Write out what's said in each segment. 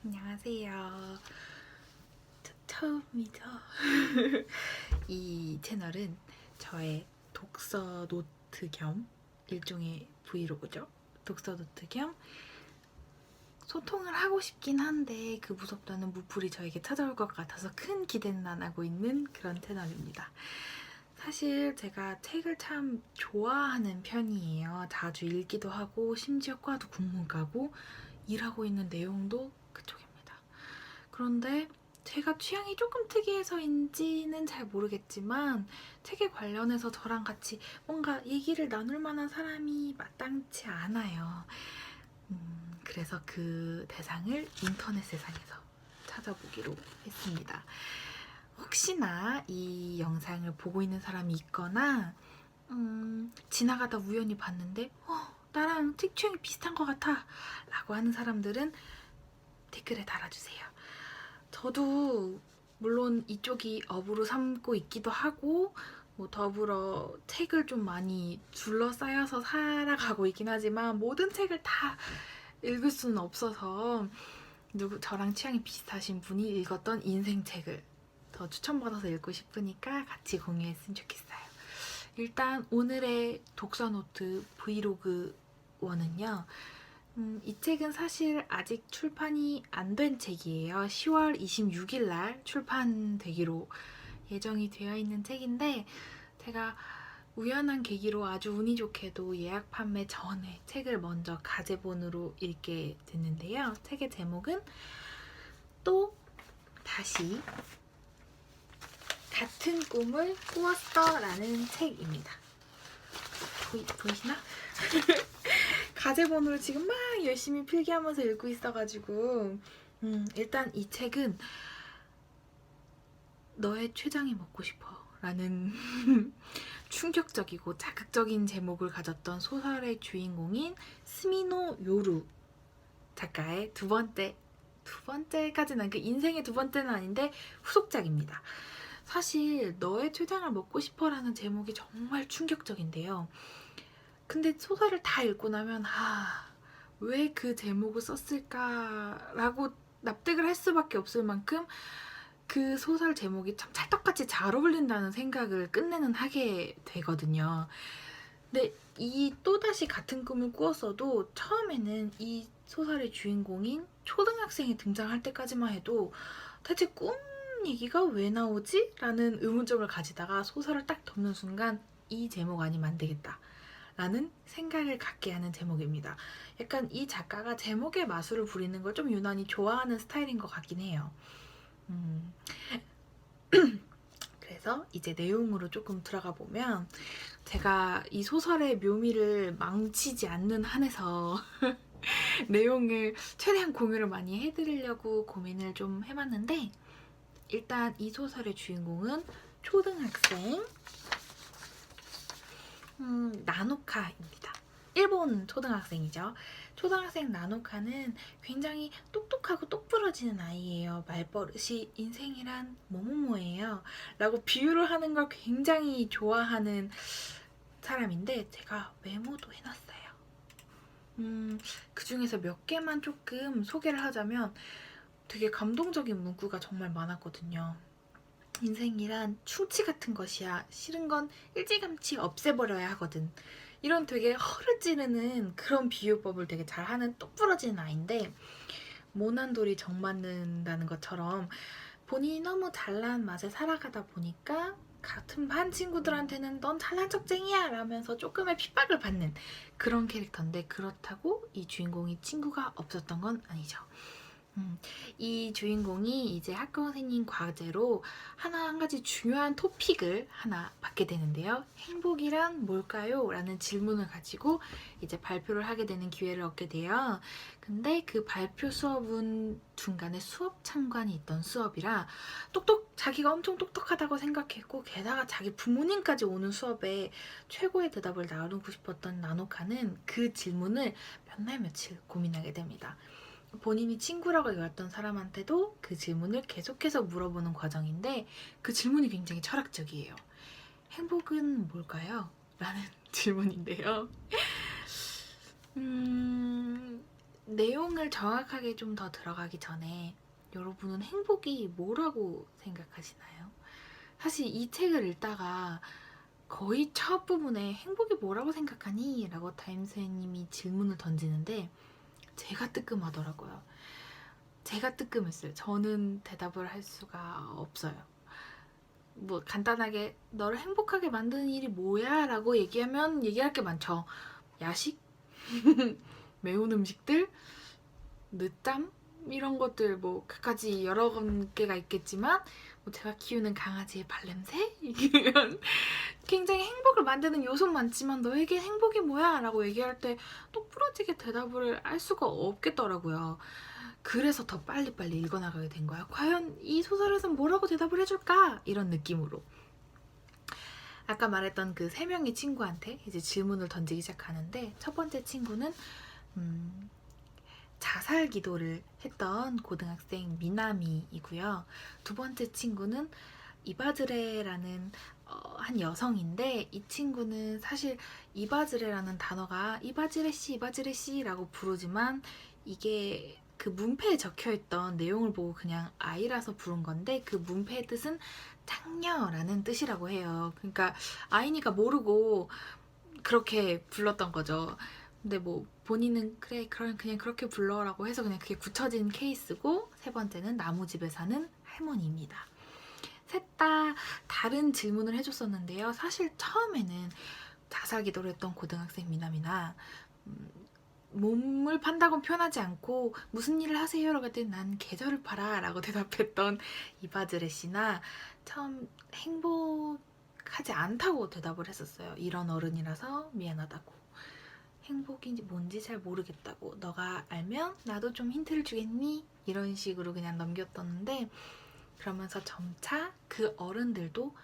안녕하세요. 처음이죠. 이 채널은 저의 독서 노트 겸 일종의 브이로그죠. 독서 노트 겸 소통을 하고 싶긴 한데 그 무섭다는 무풀이 저에게 찾아올 것 같아서 큰 기대는 안 하고 있는 그런 채널입니다. 사실 제가 책을 참 좋아하는 편이에요. 자주 읽기도 하고 심지어 과도 국문과고 일하고 있는 내용도 그쪽입니다. 그런데 제가 취향이 조금 특이해서인지는 잘 모르겠지만 책에 관련해서 저랑 같이 뭔가 얘기를 나눌 만한 사람이 마땅치 않아요. 그래서 그 대상을 인터넷 세상에서 찾아보기로 했습니다. 혹시나 이 영상을 보고 있는 사람이 있거나 지나가다 우연히 봤는데 나랑 책 취향이 비슷한 것 같아 라고 하는 사람들은 댓글에 달아주세요. 저도 물론 이쪽이 업으로 삼고 있기도 하고 더불어 책을 좀 많이 둘러싸여서 살아가고 있긴 하지만 모든 책을 다 읽을 수는 없어서 저랑 취향이 비슷하신 분이 읽었던 인생책을 더 추천받아서 읽고 싶으니까 같이 공유했으면 좋겠어요. 일단 오늘의 독서노트 브이로그 1은요. 이 책은 사실 아직 출판이 안 된 책이에요. 10월 26일 날 출판되기로 예정이 되어 있는 책인데 제가 우연한 계기로 아주 운이 좋게도 예약 판매 전에 책을 먼저 가제본으로 읽게 됐는데요. 책의 제목은 또 다시 같은 꿈을 꾸었어 라는 책입니다. 보이시나? 가제본으로 지금 막 열심히 필기하면서 읽고 있어가지고 일단 이 책은 너의 췌장이 먹고 싶어 라는 충격적이고 자극적인 제목을 가졌던 소설의 주인공인 스미노 요루 작가의 두 번째까지는 그 인생의 두 번째는 아닌데 후속작입니다. 사실 너의 췌장을 먹고 싶어라는 제목이 정말 충격적인데요. 근데 소설을 다 읽고 나면 왜 그 제목을 썼을까라고 납득을 할 수밖에 없을 만큼 그 소설 제목이 참 찰떡같이 잘 어울린다는 생각을 끝내는 하게 되거든요. 근데 이 또다시 같은 꿈을 꾸었어도 처음에는 이 소설의 주인공인 초등학생이 등장할 때까지만 해도 대체 꿈 얘기가 왜 나오지? 라는 의문점을 가지다가 소설을 딱 덮는 순간 이 제목 아니면 안 되겠다 라는 생각을 갖게 하는 제목입니다. 약간 이 작가가 제목의 마술을 부리는 걸 좀 유난히 좋아하는 스타일인 것 같긴 해요. 그래서 이제 내용으로 조금 들어가 보면 제가 이 소설의 묘미를 망치지 않는 한에서 내용을 최대한 공유를 많이 해드리려고 고민을 좀 해봤는데 일단 이 소설의 주인공은 초등학생 나노카입니다. 일본 초등학생이죠. 초등학생 나노카는 굉장히 똑똑하고 똑부러지는 아이예요. 말버릇이 인생이란 뭐뭐뭐예요 라고 비유를 하는 걸 굉장히 좋아하는 사람인데 제가 메모도 해놨어요. 그 중에서 몇 개만 조금 소개를 하자면 되게 감동적인 문구가 정말 많았거든요. 인생이란 충치 같은 것이야. 싫은 건 일찌감치 없애버려야 하거든. 이런 되게 허를 찌르는 그런 비유법을 되게 잘하는 똑부러진 아이인데 모난돌이 정 맞는다는 것처럼 본인이 너무 잘난 맛에 살아가다 보니까 같은 반 친구들한테는 넌 잘난 척쟁이야 라면서 조금의 핍박을 받는 그런 캐릭터인데 그렇다고 이 주인공이 친구가 없었던 건 아니죠. 이 주인공이 이제 학교 선생님 과제로 한 가지 중요한 토픽을 하나 받게 되는데요. 행복이란 뭘까요? 라는 질문을 가지고 이제 발표를 하게 되는 기회를 얻게 돼요. 근데 그 발표 수업은 중간에 수업 참관이 있던 수업이라 자기가 엄청 똑똑하다고 생각했고 게다가 자기 부모님까지 오는 수업에 최고의 대답을 나누고 싶었던 나노카는 그 질문을 몇 날 며칠 고민하게 됩니다. 본인이 친구라고 여겼던 사람한테도 그 질문을 계속해서 물어보는 과정인데 그 질문이 굉장히 철학적이에요. 행복은 뭘까요? 라는 질문인데요. 내용을 정확하게 좀 더 들어가기 전에 여러분은 행복이 뭐라고 생각하시나요? 사실 이 책을 읽다가 거의 첫 부분에 행복이 뭐라고 생각하니? 라고 타임스님이 질문을 던지는데 제가 뜨끔하더라고요. 제가 뜨끔했어요. 저는 대답을 할 수가 없어요. 뭐 간단하게 너를 행복하게 만드는 일이 뭐야? 라고 얘기하면 얘기할 게 많죠. 야식? 매운 음식들? 늦잠? 이런 것들 뭐 그까지 여러 개가 있겠지만 뭐 제가 키우는 강아지의 발냄새? 이런 굉장히 행복을 만드는 요소는 많지만 너에게 행복이 뭐야? 라고 얘기할 때 똑부러지게 대답을 할 수가 없겠더라고요. 그래서 더 빨리빨리 읽어나가게 된 거야. 과연 이 소설에선 뭐라고 대답을 해줄까? 이런 느낌으로. 아까 말했던 그 3명의 친구한테 이제 질문을 던지기 시작하는데 첫 번째 친구는 자살 기도를 했던 고등학생 미나미이고요. 두 번째 친구는 이바즈레라는 한 여성인데 이 친구는 사실 이바즈레라는 단어가 이바즈레 씨 라고 부르지만 이게 그 문패에 적혀있던 내용을 보고 그냥 아이라서 부른 건데 그 문패의 뜻은 창녀라는 뜻이라고 해요. 그러니까 아이니까 모르고 그렇게 불렀던 거죠. 근데 뭐 본인은 그래 그냥 그렇게 불러라고 해서 그냥 그게 굳혀진 케이스고 세 번째는 나무집에 사는 할머니입니다. 셋 다 다른 질문을 해줬었는데요. 사실 처음에는 자살 기도를 했던 고등학생 미남이나 몸을 판다고 표현하지 않고 무슨 일을 하세요? 라고 했더니 난 계절을 팔아 라고 대답했던 이바즈레 씨나 처음 행복하지 않다고 대답을 했었어요. 이런 어른이라서 미안하다고. 행복인지 뭔지 잘 모르겠다고. 너가 알면 나도 좀 힌트를 주겠니? 이런 식으로 그냥 넘겼었는데 그러면서 점차 그 어른들도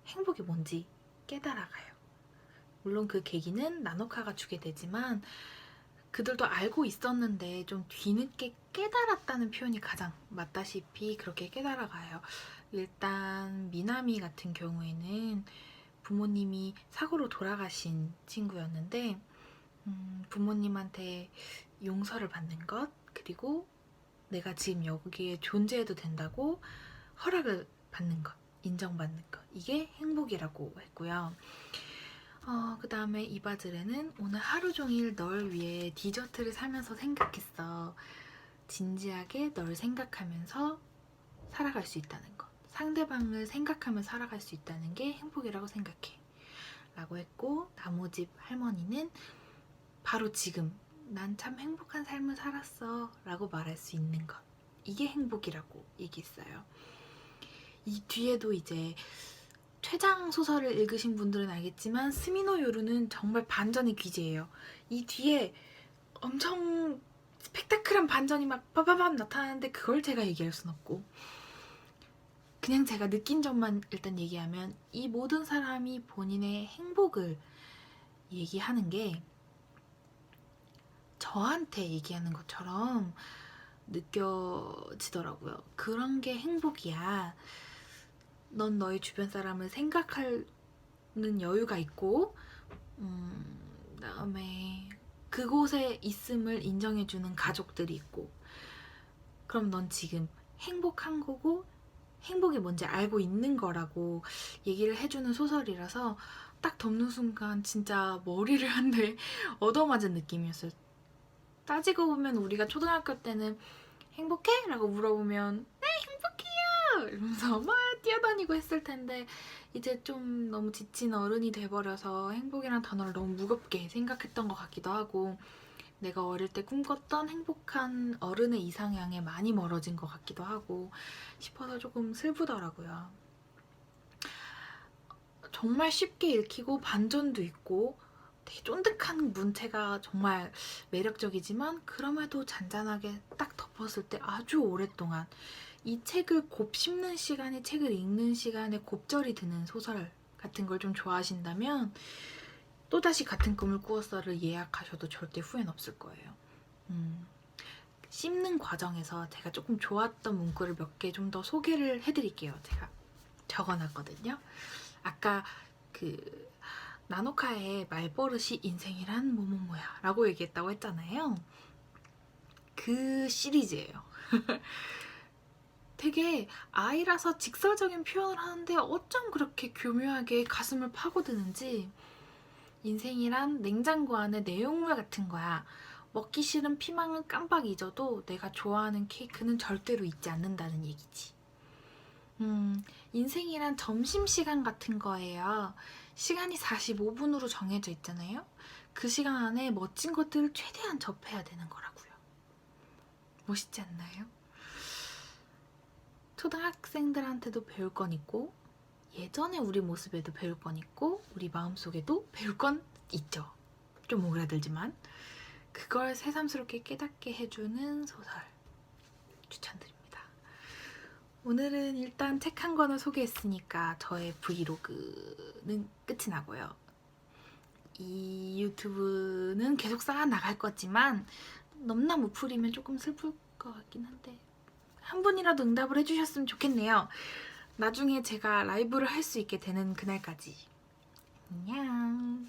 행복이 뭔지 깨달아가요. 물론 그 계기는 나노카가 주게 되지만 그들도 알고 있었는데 좀 뒤늦게 깨달았다는 표현이 가장 맞다시피 그렇게 깨달아가요. 일단 미나미 같은 경우에는 부모님이 사고로 돌아가신 친구였는데 부모님한테 용서를 받는 것 그리고 내가 지금 여기에 존재해도 된다고 허락을 받는 것, 인정받는 것 이게 행복이라고 했고요. 그 다음에 이바즈레는 오늘 하루 종일 널 위해 디저트를 사면서 생각했어. 진지하게 널 생각하면서 살아갈 수 있다는 것. 상대방을 생각하며 살아갈 수 있다는 게 행복이라고 생각해. 라고 했고 나무집 할머니는 바로 지금 난 참 행복한 삶을 살았어 라고 말할 수 있는 것. 이게 행복이라고 얘기했어요. 이 뒤에도 이제 최장 소설을 읽으신 분들은 알겠지만 스미노 요루는 정말 반전의 귀재예요. 이 뒤에 엄청 스펙타클한 반전이 막 빠바밤 나타나는데 그걸 제가 얘기할 순 없고 그냥 제가 느낀 점만 일단 얘기하면 이 모든 사람이 본인의 행복을 얘기하는 게 저한테 얘기하는 것처럼 느껴지더라고요. 그런 게 행복이야. 넌 너의 주변 사람을 생각하는 여유가 있고 그다음에 그곳에 있음을 인정해주는 가족들이 있고 그럼 넌 지금 행복한 거고 행복이 뭔지 알고 있는 거라고 얘기를 해주는 소설이라서 딱 덮는 순간 진짜 머리를 한 대 얻어맞은 느낌이었어요. 따지고 보면 우리가 초등학교 때는 행복해? 라고 물어보면 네 행복해요! 이러면서 막 뛰어다니고 했을 텐데 이제 좀 너무 지친 어른이 돼버려서 행복이란 단어를 너무 무겁게 생각했던 것 같기도 하고 내가 어릴 때 꿈꿨던 행복한 어른의 이상향에 많이 멀어진 것 같기도 하고 싶어서 조금 슬프더라고요. 정말 쉽게 읽히고 반전도 있고 되게 쫀득한 문체가 정말 매력적이지만 그럼에도 잔잔하게 딱 덮었을 때 아주 오랫동안 이 책을 곱씹는 시간에 책을 읽는 시간에 곱절이 드는 소설 같은 걸 좀 좋아하신다면 또다시 같은 꿈을 꾸었어를 예약하셔도 절대 후회는 없을 거예요. 씹는 과정에서 제가 조금 좋았던 문구를 몇 개 좀 더 소개를 해드릴게요. 제가 적어놨거든요. 아까 그 나노카의 말버릇이 인생이란 뭐뭐뭐야 라고 얘기했다고 했잖아요. 그 시리즈예요. 되게 아이라서 직설적인 표현을 하는데 어쩜 그렇게 교묘하게 가슴을 파고드는지. 인생이란 냉장고 안에 내용물 같은 거야. 먹기 싫은 피망은 깜빡 잊어도 내가 좋아하는 케이크는 절대로 잊지 않는다는 얘기지. 인생이란 점심시간 같은 거예요. 시간이 45분으로 정해져 있잖아요. 그 시간 안에 멋진 것들을 최대한 접해야 되는 거라고요. 멋있지 않나요? 초등학생들한테도 배울 건 있고 예전에 우리 모습에도 배울 건 있고 우리 마음속에도 배울 건 있죠. 좀 오그라들지만 그걸 새삼스럽게 깨닫게 해주는 소설 추천드립니다. 오늘은 일단 책 한 권을 소개했으니까 저의 브이로그는 끝이 나고요. 이 유튜브는 계속 쌓아나갈 거지만 넘나 무풀이면 조금 슬플 것 같긴 한데 한 분이라도 응답을 해주셨으면 좋겠네요. 나중에 제가 라이브를 할 수 있게 되는 그날까지. 안녕.